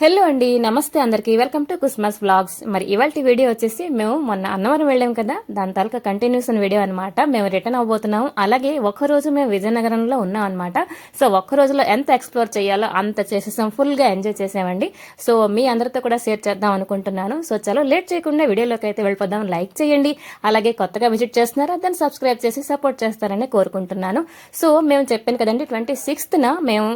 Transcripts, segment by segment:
Hello అండి, నమస్తే అందరికి. వెల్కమ్ టు కుస్మస్ వ్లాగ్స్. మరి ఇవాళ వీడియో వచ్చేసి మేము మొన్న అన్నవరం వెళ్ళాం కదా, దాని తాలూకా కంటిన్యూషన్ వీడియో అనమాట. మేము రిటర్న్ అవబోతున్నాం. అలాగే ఒక్కరోజు మేము విజయనగరంలో ఉన్నాం అనమాట. సో ఒక్క రోజులో ఎంత ఎక్స్ప్లోర్ చేయాలో అంత చేసేసాం. ఫుల్ గా ఎంజాయ్ చేసామండి. సో మీ అందరితో కూడా షేర్ చేద్దాం అనుకుంటున్నాను. సో చలో లేట్ చేయకుండా వీడియోలోకి అయితే వెళ్ళిపోదాం. లైక్ చేయండి. అలాగే కొత్తగా విజిట్ చేస్తున్నారా దాన్ని సబ్స్క్రైబ్ చేసి సపోర్ట్ చేస్తారని కోరుకుంటున్నాను. సో మేము చెప్పాను కదండి, 26th మేము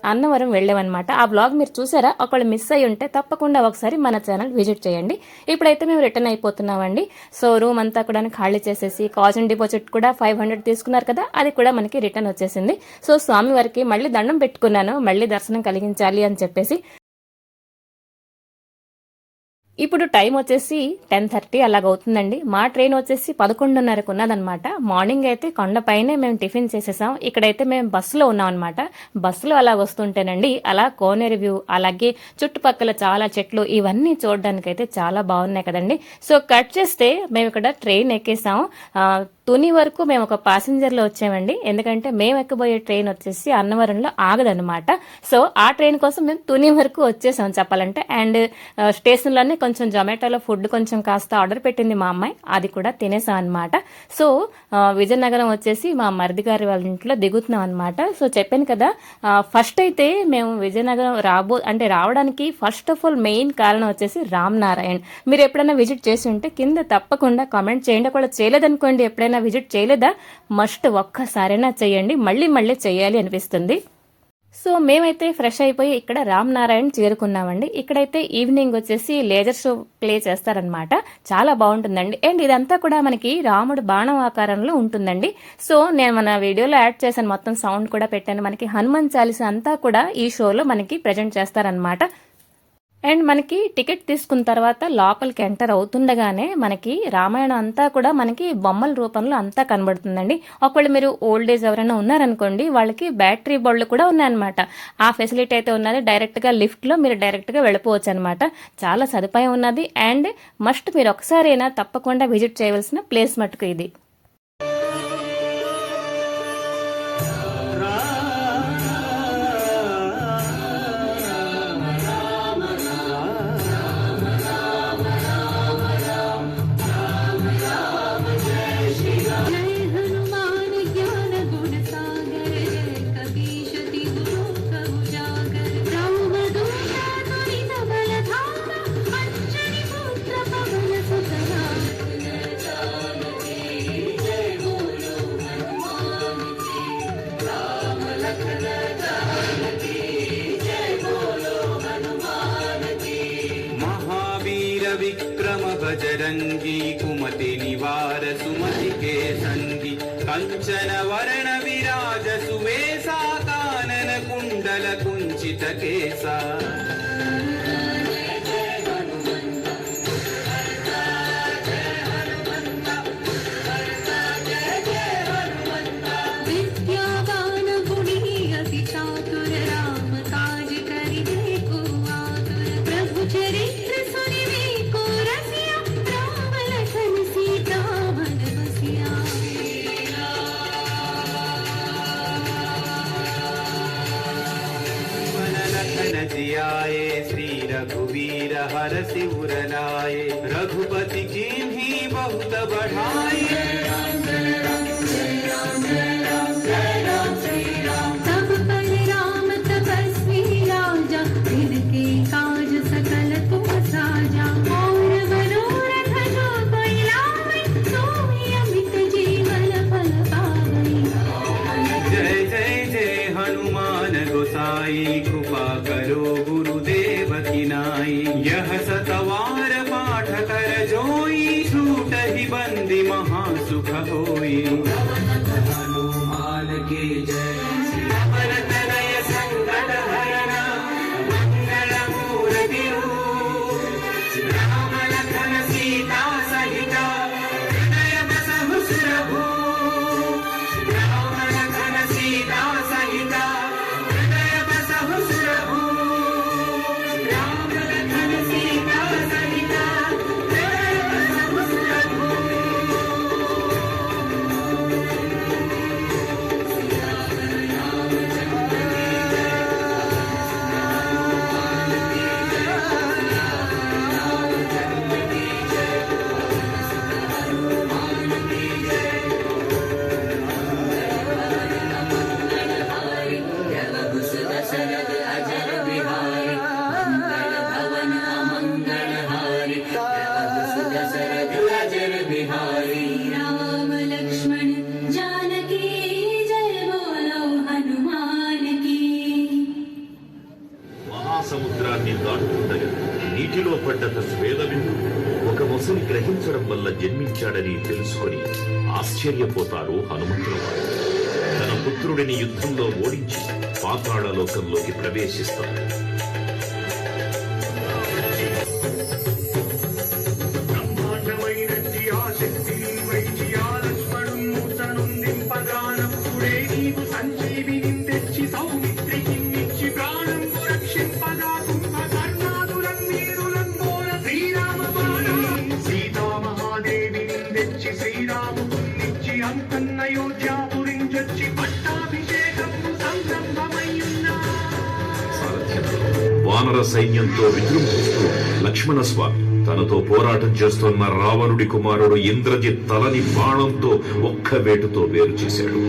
అన్నవరం వెళ్ళామన్నమాట. ఆ బ్లాగ్ మీరు చూసారా? ఒకళ్ళు మిస్ అయ్యి ఉంటే తప్పకుండా ఒకసారి మన ఛానల్ విజిట్ చేయండి. ఇప్పుడైతే మేము రిటర్న్ అయిపోతున్నామండి. సో రూమ్ అంతా కూడా ఖాళీ చేసేసి కాజన్ డిపాజిట్ కూడా 500 తీసుకున్నారు కదా, అది కూడా మనకి రిటర్న్ వచ్చేసింది. సో స్వామి వారికి మళ్ళీ దండం పెట్టుకున్నాను, మళ్ళీ దర్శనం కలిగించాలి అని చెప్పేసి. ఇప్పుడు టైం వచ్చేసి 10:30 అలాగవుతుందండి. మా ట్రైన్ వచ్చేసి 11:30కు ఉన్నదనమాట. మార్నింగ్ అయితే కొండపైనే మేము టిఫిన్ చేసేసాం. ఇక్కడైతే మేము బస్సులో ఉన్నాం అనమాట. బస్సులో అలా వస్తుంటేనండి, అలా కోనేరు వ్యూ, అలాగే చుట్టుపక్కల చాలా చెట్లు, ఇవన్నీ చూడడానికైతే చాలా బాగున్నాయి కదండి. సో కట్ చేస్తే మేము ఇక్కడ ట్రైన్ ఎక్కేసాం. తుని వరకు మేము ఒక ప్యాసింజర్ లో వచ్చామండి. ఎందుకంటే మేము ఎక్కబోయే ట్రైన్ వచ్చేసి అన్నవరంలో ఆగదనమాట. సో ఆ ట్రైన్ కోసం మేము తుని వరకు వచ్చేసాం చెప్పాలంటే. అండ్ స్టేషన్ లోనే కొంచెం జొమాటోలో ఫుడ్ కొంచెం కాస్త ఆర్డర్ పెట్టింది మా అమ్మాయి, అది కూడా తినేసాం అనమాట. సో విజయనగరం వచ్చేసి మా మరిది గారి వాళ్ళ ఇంట్లో దిగుతున్నాం అనమాట. సో చెప్పాను కదా, ఫస్ట్ అయితే మేము విజయనగరం రావడానికి ఫస్ట్ ఆఫ్ ఆల్ మెయిన్ కారణం వచ్చేసి రామ్ నారాయణ్. మీరు ఎప్పుడైనా విజిట్ చేసి ఉంటే కింద తప్పకుండా కామెంట్ చేయండి. కూడా చేయలేదనుకోండి, ఎప్పుడైనా విజిట్ చేయలేదా, మస్ట్ ఒక్కసారైనా చేయండి. మళ్ళీ మళ్ళీ చేయాలి అనిపిస్తుంది. సో మేమైతే ఫ్రెష్ అయిపోయి ఇక్కడ రామ్ నారాయణ్ చేరుకున్నామండి. ఇక్కడైతే ఈవినింగ్ వచ్చేసి లేజర్ షో ప్లే చేస్తారనమాట. చాలా బాగుంటుందండి. అండ్ ఇదంతా కూడా మనకి రాముడు బాణం ఆకారంలో ఉంటుందండి. సో నేను మన వీడియోలో యాడ్ చేశాను, మొత్తం సౌండ్ కూడా పెట్టాను. మనకి హనుమాన్ చాలీసా అంతా కూడా ఈ షోలో మనకి ప్రజెంట్ చేస్తారనమాట. అండ్ మనకి టికెట్ తీసుకున్న తర్వాత లోపలికి ఎంటర్ అవుతుండగానే మనకి రామాయణం అంతా కూడా మనకి బొమ్మల రూపంలో అంతా కనబడుతుందండి. ఒకవేళ మీరు ఓల్డ్ ఏజ్ ఎవరైనా ఉన్నారనుకోండి, వాళ్ళకి బ్యాటరీ బళ్ళు కూడా ఉన్నాయన్నమాట. ఆ ఫెసిలిటీ అయితే ఉన్నది. డైరెక్ట్ గా లిఫ్ట్ లో మీరు డైరెక్ట్ గా వెళ్ళిపోవచ్చు అనమాట. చాలా సదుపాయం ఉన్నది. అండ్ మస్ట్ మీరు ఒకసారైనా తప్పకుండా విజిట్ చేయవలసిన ప్లేస్ మటుకు ఇది. विक्रम बजरंगी कुमति निवार सुमति के संगी कंचन वर्ण विराज सुवेशा कानन कुंडल कुंचित केसा जियाए श्री रघुवीर हर सिर लाए रघुपति कीन्ही बहुत बढ़ाए। तब पर राम तपस्वी राजा इनके काज सकल तुम साजा और मनोरथ जो कोई लावे सोई अमित जीवन फल पावे। जय जय जय हनुमान गोसाई कृपा करो गुरुदेव की नाई यह सतवार पाठ कर जोई छूट ही बंदी महासुख होई। हनुमान की जय तनय संकट हरना मंगल मूर्ति राम लखन सीता सहिता हृदय बसहु सुरभु राम लखन सीता सहिता हृदय बसहु सुरभु। సముద్రాన్ని దాటుతుండగా నీటిలో పడ్డ స్వేదబిందు ఒక మొసలి గ్రహించడం వల్ల జన్మించాడని తెలుసుకొని ఆశ్చర్యపోతారు హనుమంతుల వారు. తన పుత్రుడిని యుద్ధంలో ఓడించి పాతాళ లోకంలోకి ప్రవేశిస్తారు. బ్రహ్మాండమైనట్టి ఆ శక్తిని వైచి ఆ లక్ష్మణుందింపగానప్పుడే నీవు సంజీవిని తెచ్చి సౌమిత్రికి ఇచ్చి ప్రాణం రక్షింపగా కుంభకర్ణాదులన్నీరులంబోల శ్రీరామ బాణం సీతామహాదేవిని తెచ్చి శ్రీరామునిచ్చి అంతన్నయోధ్యాపురించొచ్చి పట్టాభిషేకం సంరంభమయ్యున్నా. సారథ్యంలో వానర సైన్యంతో విజృంభిస్తూ లక్ష్మణస్వామి తనతో పోరాటం చేస్తున్న రావణుడి కుమారుడు ఇంద్రజిత్ తలని బాణంతో ఒక్క వేటుతో వేరు చేశాడు.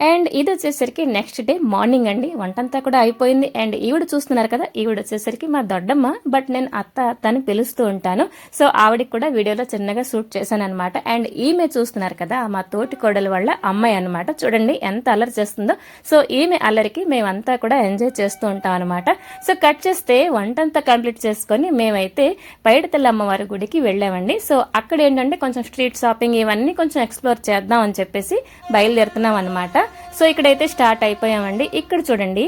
అండ్ ఇది వచ్చేసరికి నెక్స్ట్ డే మార్నింగ్ అండి. వంటంతా కూడా అయిపోయింది. అండ్ ఈవిడ చూస్తున్నారు కదా, ఈవిడ వచ్చేసరికి మా దొడ్డమ్మ, బట్ నేను అత్త అని పిలుస్తూ ఉంటాను. సో ఆవిడకి కూడా వీడియోలో చిన్నగా షూట్ చేశాను అనమాట. అండ్ ఈమె చూస్తున్నారు కదా, మా తోటి కోడలు వాళ్ళ అమ్మాయి అనమాట. చూడండి ఎంత అల్లరి చేస్తుందో. సో ఈమె అల్లరికి మేమంతా కూడా ఎంజాయ్ చేస్తూ ఉంటాం అనమాట. సో కట్ చేస్తే వంటంతా కంప్లీట్ చేసుకొని మేమైతే పైడితల్లి అమ్మవారి గుడికి వెళ్ళామండి. సో అక్కడ ఏంటంటే కొంచెం స్ట్రీట్ షాపింగ్ ఇవన్నీ కొంచెం ఎక్స్ప్లోర్ చేద్దాం అని చెప్పేసి బయలుదేరుతున్నాం అనమాట. సో ఇక్కడైతే స్టార్ట్ అయిపోయామండి. ఇక్కడ చూడండి,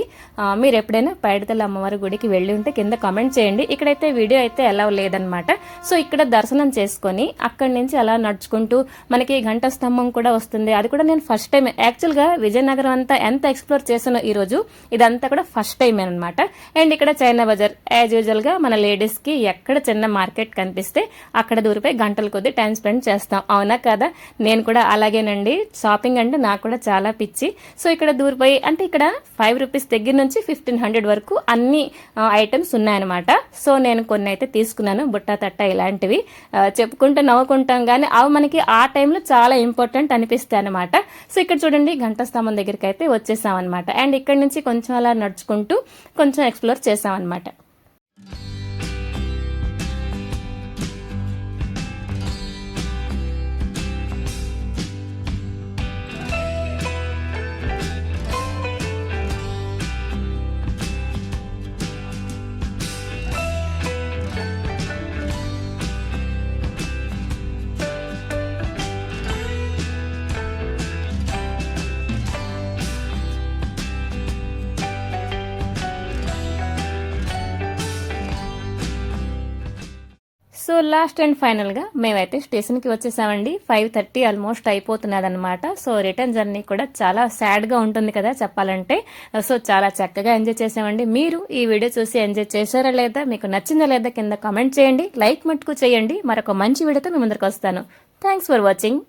మీరు ఎప్పుడైనా పైడితల్లి అమ్మవారి గుడికి వెళ్ళి ఉంటే కింద కామెంట్ చేయండి. ఇక్కడైతే వీడియో అయితే ఎలా లేదనమాట. సో ఇక్కడ దర్శనం చేసుకొని అక్కడి నుంచి అలా నడుచుకుంటూ మనకి గంట స్తంభం కూడా వస్తుంది. అది కూడా నేను ఫస్ట్ టైం యాక్చువల్గా విజయనగరం అంతా ఎంత ఎక్స్ప్లోర్ చేసానో ఈ రోజు ఇదంతా కూడా ఫస్ట్ టైం అనమాట. అండ్ ఇక్కడ చైనా బజార్ యాజ్ యూజువల్ గా మన లేడీస్ కి ఎక్కడ చిన్న మార్కెట్ కనిపిస్తే అక్కడ దూరిపోయి గంటల కొద్దీ టైం స్పెండ్ చేస్తాం. అవునా కదా? నేను కూడా అలాగేనండి. షాపింగ్ అంటే నాకు కూడా చాలా పిచ్చి. సో ఇక్కడ దూరిపోయి అంటే ఇక్కడ 5 రూపీస్ దగ్గర నుంచి 1500 వరకు అన్ని ఐటమ్స్ ఉన్నాయన్నమాట. సో నేను కొన్ని అయితే తీసుకున్నాను, బుట్ట తట్ట ఇలాంటివి. చెప్పుకుంటూ నవ్వుకుంటాం కానీ అవి మనకి ఆ టైంలో చాలా ఇంపార్టెంట్ అనిపిస్తాయి అనమాట. సో ఇక్కడ చూడండి, గంట స్తంభం దగ్గరికి అయితే వచ్చేసాం అనమాట. అండ్ ఇక్కడ నుంచి కొంచెం అలా నడుచుకుంటూ కొంచెం ఎక్స్ప్లోర్ చేసాం అనమాట. సో లాస్ట్ అండ్ ఫైనల్గా మేమైతే స్టేషన్కి వచ్చేసామండి. 5:30 ఆల్మోస్ట్ అయిపోతున్నది అనమాట. సో రిటర్న్ జర్నీ కూడా చాలా సాడ్గా ఉంటుంది కదా చెప్పాలంటే. సో చాలా చక్కగా ఎంజాయ్ చేసామండి. మీరు ఈ వీడియో చూసి ఎంజాయ్ చేశారా లేదా, మీకు నచ్చిందా లేదా కింద కామెంట్ చేయండి. లైక్ మట్టుకు చేయండి. మరొక మంచి వీడియోతో మీ ముందరికి వస్తాను. Thanks for watching.